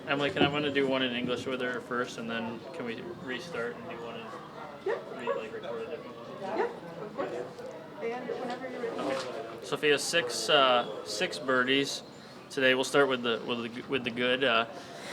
Emily, can I want to do one in English with her first, and then can we restart and do one in record a different one? Yep, of course. And whenever you're ready. Okay. Sophia, six birdies today. We'll start with the good.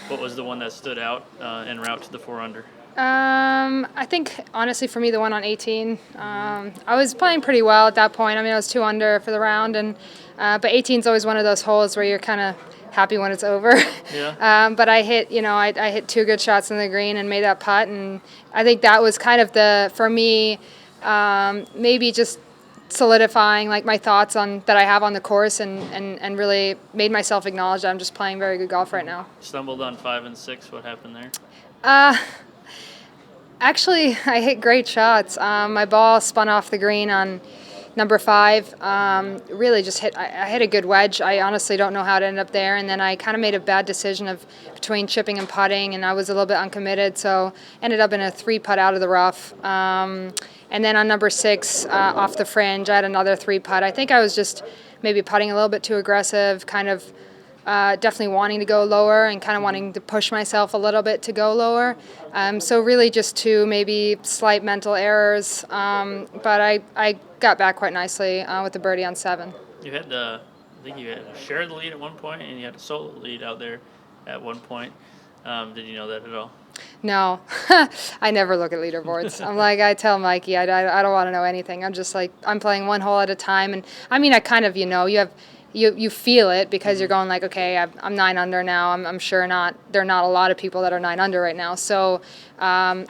What was the one that stood out en route to the 4 under? I think honestly for me the one on 18. I was playing pretty well at that point. I mean I was 2 under for the round, and but 18 is always one of those holes where you're kind of happy when it's over. Yeah. But I hit I hit 2 good shots in the green and made that putt, and I think that was kind of for me maybe just solidifying like my thoughts on that I have on the course, and really made myself acknowledge that I'm just playing very good golf right now. Stumbled on 5 and 6. What happened there? Actually, I hit great shots. My ball spun off the green on number 5. Really just I hit a good wedge. I honestly don't know how it ended up there. And then I kind of made a bad decision between chipping and putting, and I was a little bit uncommitted. So ended up in a 3-putt out of the rough. And then on number 6, off the fringe, I had another 3-putt. I think I was just maybe putting a little bit too aggressive, kind of definitely wanting to go lower and kind of wanting to push myself a little bit to go lower. So really just 2 maybe slight mental errors, but I got back quite nicely with the birdie on 7. You had I think you had shared the lead at one point, and you had a solo lead out there at one point. Did you know that at all? No, I never look at leaderboards. I'm like, I tell Mikey, I don't want to know anything. I'm just like, I'm playing one hole at a time. And I mean, I kind of, you feel it because you're going like, okay, I'm 9 under now. I'm sure there are not a lot of people that are 9 under right now. So I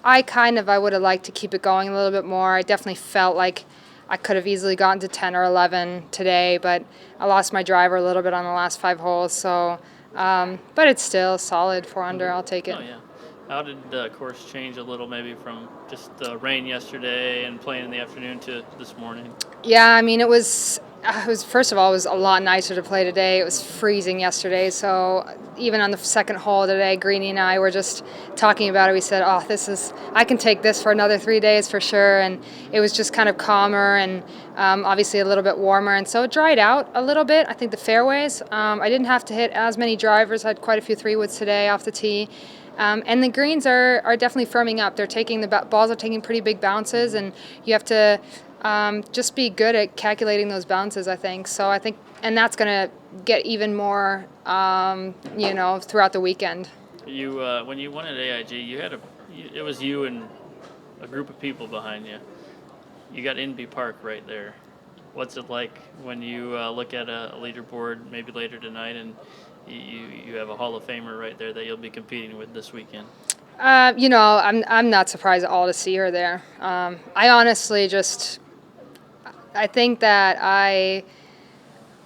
would have liked to keep it going a little bit more. I definitely felt like I could have easily gotten to 10 or 11 today, but I lost my driver a little bit on the last 5 holes. So, but it's still solid 4 under. I'll take it. Oh, yeah. How did the course change a little maybe from just the rain yesterday and playing in the afternoon to this morning? Yeah, I mean, it was first of all, it was a lot nicer to play today. It was freezing yesterday, so even on the second hole today, Greenie and I were just talking about it. We said, oh, I can take this for another 3 days for sure, and it was just kind of calmer and obviously a little bit warmer, and so it dried out a little bit. I think the fairways, I didn't have to hit as many drivers. I had quite a few 3-woods today off the tee. And the greens are definitely firming up. Balls are taking pretty big bounces, and you have to just be good at calculating those bounces, I think. So I think, and that's going to get even more, throughout the weekend. You when you won at AIG, it was you and a group of people behind you. You got Inby Park right there. What's it like when you look at a leaderboard maybe later tonight and you have a Hall of Famer right there that you'll be competing with this weekend? I'm not surprised at all to see her there. I honestly I think that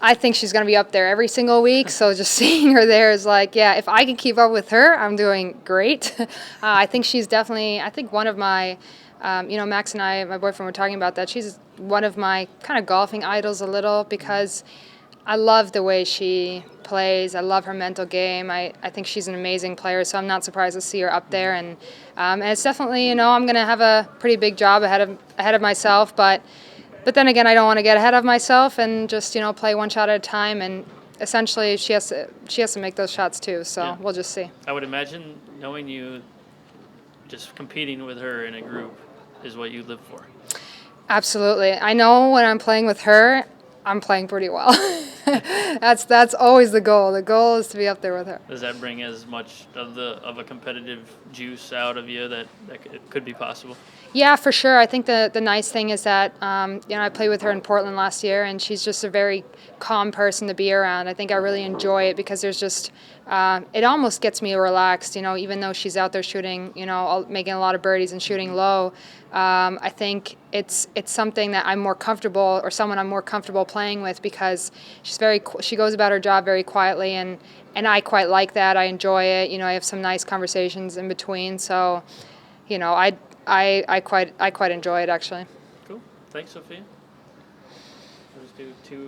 I think she's going to be up there every single week. So just seeing her there is like, yeah, if I can keep up with her, I'm doing great. I think she's definitely, one of my, Max and I, my boyfriend, were talking about that. She's one of my kind of golfing idols a little because I love the way she plays. I love her mental game. I think she's an amazing player, so I'm not surprised to see her up there. And it's definitely, I'm going to have a pretty big job ahead of myself. But then again, I don't want to get ahead of myself and just, play one shot at a time. And essentially, she has to make those shots too. So yeah. We'll just see. I would imagine knowing you, just competing with her in a group is what you live for. Absolutely. I know when I'm playing with her, I'm playing pretty well. That's always the goal. The goal is to be up there with her. Does that bring as much of a competitive juice out of you that it could be possible? Yeah, for sure. I think the nice thing is that I played with her in Portland last year, and she's just a very calm person to be around. I think I really enjoy it because there's just it almost gets me relaxed. Even though she's out there shooting, making a lot of birdies and shooting low. I think it's something that I'm more comfortable, or someone I'm more comfortable playing with, because she goes about her job very quietly, and I quite like that. I enjoy it. I have some nice conversations in between, so I quite enjoy it actually. Cool. Thanks, Sophia. Let's do 2